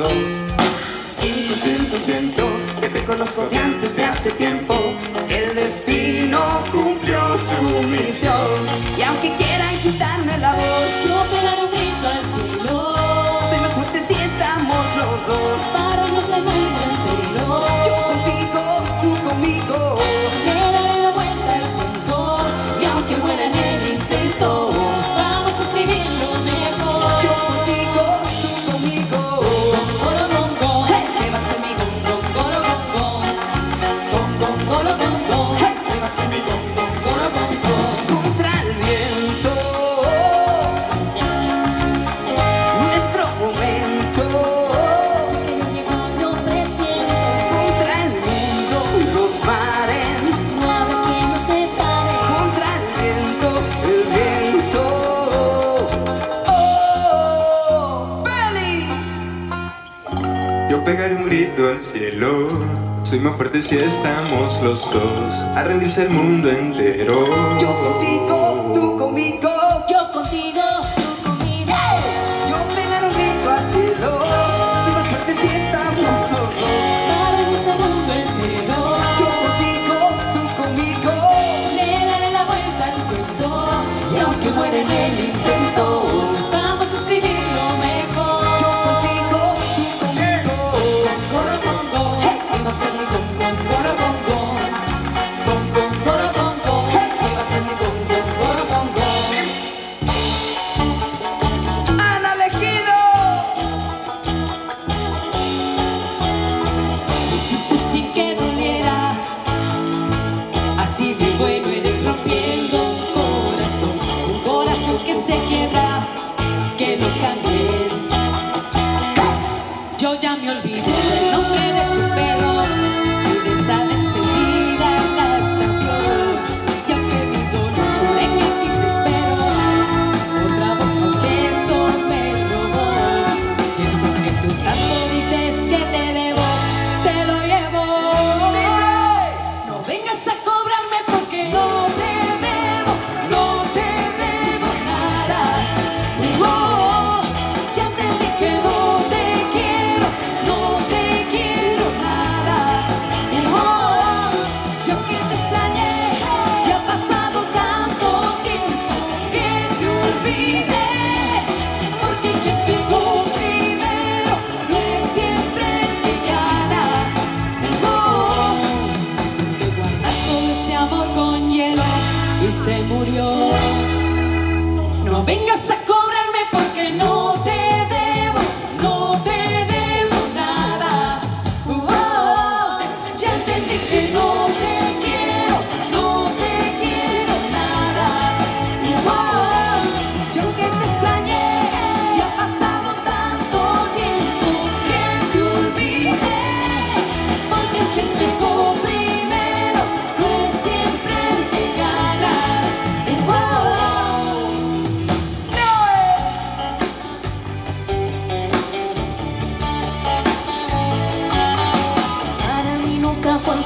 dos. Siento que te conozco de antes de hace tiempo. El destino cumplió su misión. Y aunque quieran quitarme la voz, yo pegaré un grito al cielo. soy más fuerte si estamos los dos. Para Dios el mundo entero. Yo contigo, tú conmigo. Le daré la vuelta al cuento. Y aunque muera en el intento, vamos a escribir lo mejor. Yo contigo, tú conmigo. Gongoro, gongo. Hey, que va a ser mi Gongoro, gongo. Gongoro, gongo. Hey, Que va a ser mi gongoro, gongo. contra el viento. Nuestro momento. Sé que ya llegó, yo presiento. Contra el mundo, los mares. No habrá quien nos separe. Contra el viento, el viento. ¡Oh, Belly! Yo pegaré un grito al cielo. Soy más fuerte si estamos los dos. A rendirse el mundo entero. Yo contigo, tú conmigo. Yo contigo, tú conmigo. Yo pegaré un grito al cielo. Soy más fuerte si estamos los dos. Para Dios el mundo entero. Yo contigo, tú conmigo. Le daré la vuelta al cuento. Y aunque muera en el intento, vamos a escribir lo mejor. Yo contigo, tú conmigo. Gongoro, gongo. Que va a ser mi gongoro, gongo. Gongoro, gongo. Que va a ser mi gongoro, gongo. ¡Ana elegido! Dijiste sí que doliera. Así de bueno eres rompiendo un corazón que se quiebra, que no cambie. Yo ya me olvidé del nombre de tu perro y de esa despedida hasta Dios. Ya que mi dolor en mi aquí te espero, otra boca un beso me robó. Eso que tú tanto dices que te debo, se lo llevo. No vengas a cobrarme porque no te debo, no te debo nada. Oh, ya entendí que no te quiero nada. Oh, yo que te extrañé, ya ha pasado tanto tiempo que te olvidé. Porque quien pegó primero no es siempre el que gana. Oh, que guardar todo este amor con hielo y se murió. No vengas a cobrarme porque no te debo, no te debo nada. Ya entendí que no te quiero nada. Yo que te extrañé, ya ha pasado tanto tiempo que te olvidé. Porque el que llegó primero no es siempre el que gana. Para mí nunca fue un